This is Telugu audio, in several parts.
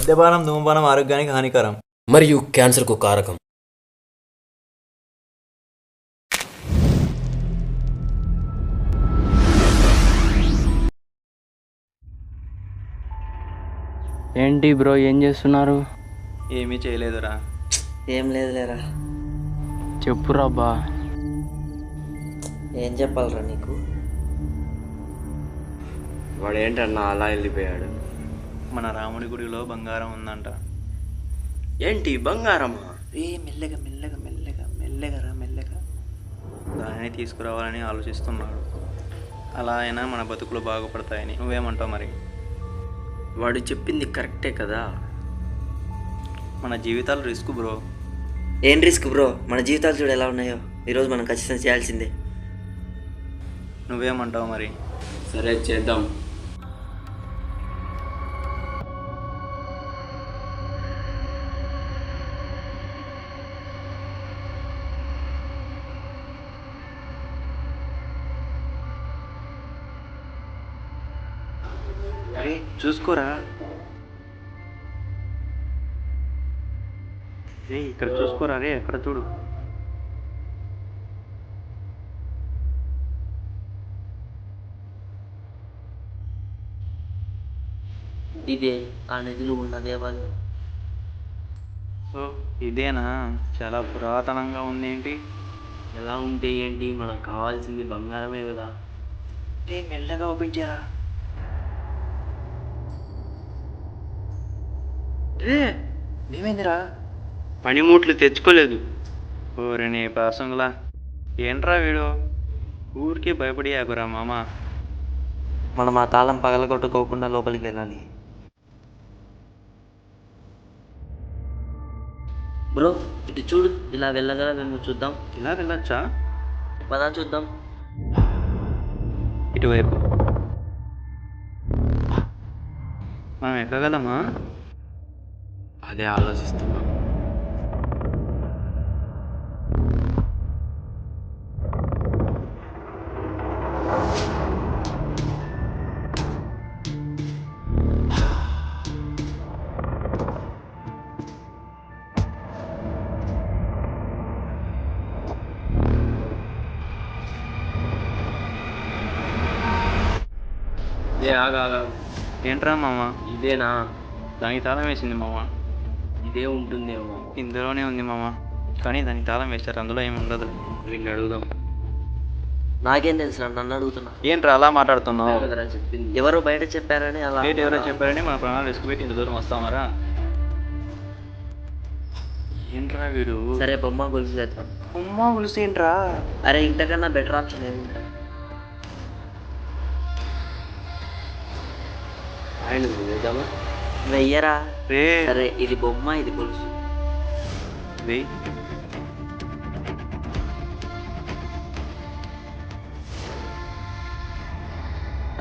మద్యపానం ధూమపానం ఆరోగ్యానికి హానికరం మరియు క్యాన్సర్కు కారకం. ఏంటి బ్రో ఏం చేస్తున్నారు? ఏమీ చేయలేదురా. ఏం లేదులేరా. చెప్పురా బా. ఏం చెప్పాలరా నీకు? వాడు ఏంటన్నా అలా వెళ్ళిపోయాడు? మన రాముడి గుడిలో బంగారం ఉందంట. ఏంటి బంగారమా? మెల్లగా మెల్లగా మెల్లగా మెల్లగా మెల్లగా దానిని తీసుకురావాలని ఆలోచిస్తున్నాడు. అలా అయినా మన బతుకులు బాగుపడతాయని. నువ్వేమంటావు మరి? వాడు చెప్పింది కరెక్టే కదా. మన జీవితాలు రిస్క్ బ్రో. ఏం రిస్క్ బ్రో? మన జీవితాలు చూడు ఎలా ఉన్నాయో. ఈరోజు మనం ఖచ్చితంగా చేయాల్సిందే. నువ్వేమంటావు మరి? సరే చేద్దాం. అరే చూసుకోరా. ఇక్కడ చూసుకోరా రే, అక్కడ చూడు. ఇదే ఆ నదిలో ఉన్న దేవాలయం. సో ఇదేనా? చాలా పురాతనంగా ఉంది. ఏంటి ఎలా ఉంటే ఏంటి, మనకు కావాల్సింది బంగారమే కదా. మెల్లగా ఓపెన్ చేయరా. ఏమైందిరా? పనిముట్లు తెచ్చుకోలేదు. ఓరి నీ పాసంగులా, ఏంట్రా వీడు ఊరికి భయపడి ఆగురా మామ. మనం ఆ తాళం పగలగొట్టుకోకుండా లోపలికి వెళ్ళాలి. బ్రో ఇటు చూడు, ఇలా వెళ్ళగలమేమో చూద్దాం. ఇలా వెళ్ళొచ్చా? పదా చూద్దాం. ఇటువైపు మనం ఎక్కగలమా? అదే ఆలోచిస్తున్నా. ఆగా. ఏంట్రా మామ? ఇదేనా? దానికి తాళం వేసింది మామ. ఇదే ఉంటుందేమో. ఇందులోనే ఉంది మామ, కానీ దానికి తాళం వేశారు. అందులో ఏమి ఉండదు. వీడిని అడుగుదాం. నాకేం తెలుసు, నన్ను అడుగుతున్నా. ఏంట్రా అలా మాట్లాడుతున్నావు? కదరా చెప్పింది. ఎవరో బయట చెప్పారని అలా. ఎవరో చెప్పారని మన ప్రాణాలు రిస్క్ పెట్టి ఇంత దూరం వస్తామరా? ఏంట్రా వీడు? సరే బొమ్మ గొలుసు చేద్దాం. అమ్మా ఏంట్రా? అరే ఇంతకన్నా బెటర్ ఆప్షన్ ఏముంటుంది? ఆయన వేద్దామా? వెయ్యరా. రే సరే ఇది బొమ్మ, ఇది గొలుసు. వెయ్.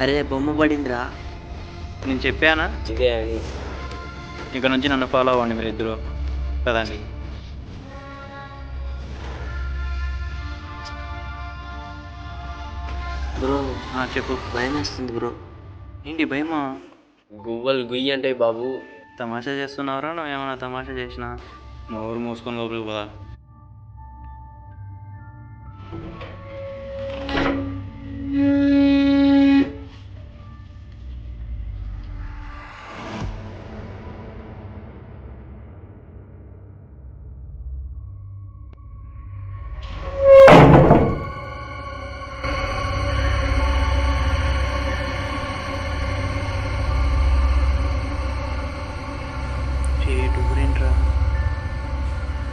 అరే బొమ్మ పడిందిరా. నేను చెప్పానా? ఇదే అని. ఇక నుంచి నన్ను ఫాలో అవ్వండి మీరు ఇద్దరు కదండి. బ్రో చెప్పు. భయం వేస్తుంది బ్రో. ఏంటి భయమా? గువ్వలు గుయ్యి అంటే బాబు. తమాషా చేస్తున్నావురా? నువ్వు ఏమైనా తమాషా చేసినా? నోరు మూసుకొని లోపలికి పోదా.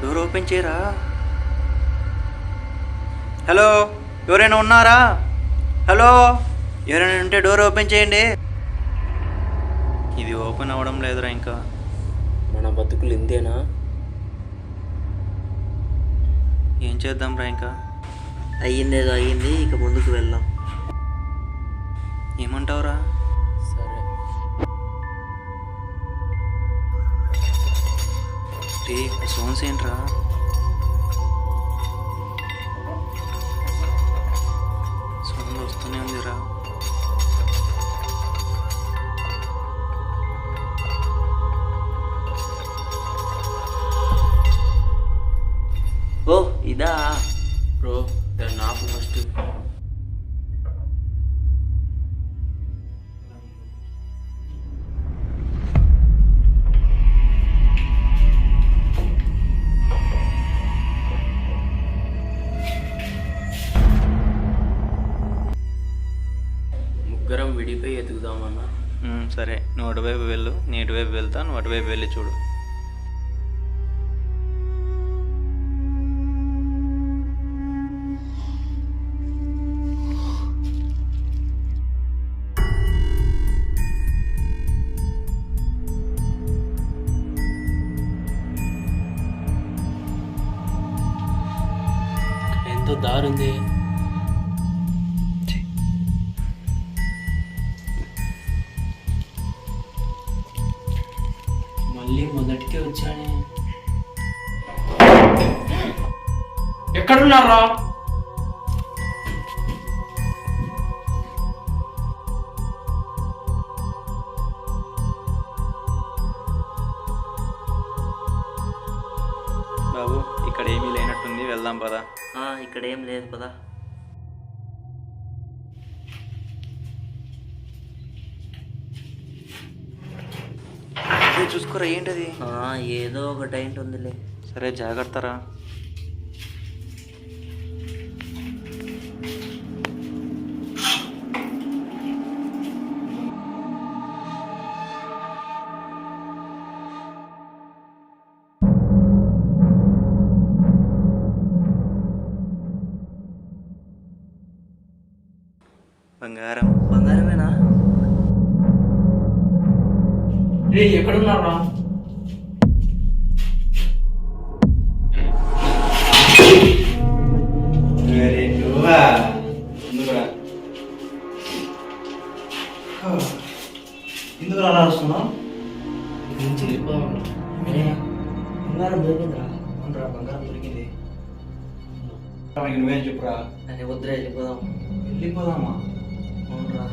డోర్ ఓపెన్ చేయరా. హలో, ఎవరైనా ఉన్నారా? హలో, ఎవరైనా ఉంటే డోర్ ఓపెన్ చేయండి. ఇది ఓపెన్ అవ్వడం లేదురా. ఇంకా మన బతుకులు ఇంతేనా? ఏం చేద్దాంరా? ఇంకా అయ్యిందేదో అయ్యింది, ఇక ముందుకు వెళ్దాం. ఏమంటావురా? సరే. సౌండ్స్ ఏంట్రా? సౌండ్ వస్తూనే ఉందిరా. ముగ్గురం విడిపోయి ఎతుకుదామన్నా. సరే, నువ్వు అటువైపు వెళ్ళు, నేను ఇటువైపు వెళ్తా, నువ్వు అటువైపు వెళ్ళి చూడు. ఎంతో దారుంది. మళ్ళీ మొదటికే వచ్చానే. ఎక్కడున్నారా? బాబు, ఇక్కడ ఏమీ లేనట్టుంది, వెళ్దాం పదా. ఇక్కడ ఏం లేదు కదా. చూసుకోరా, ఏంటది? ఏదో ఒక టైంట్ ఉందిలే. సరే, జాగ్రత్తరా. బంగారం. బంగారమేనా? ఎక్కడున్నారా? ఎందుకు అలా వస్తున్నావు? బంగారం దొరికిందిరా. అవునరా, బంగారం దొరికింది. నువ్వేం చెప్పురా. అని వద్దురా, వెళ్ళిపోదాం. వెళ్ళిపోదామా? అవునరా.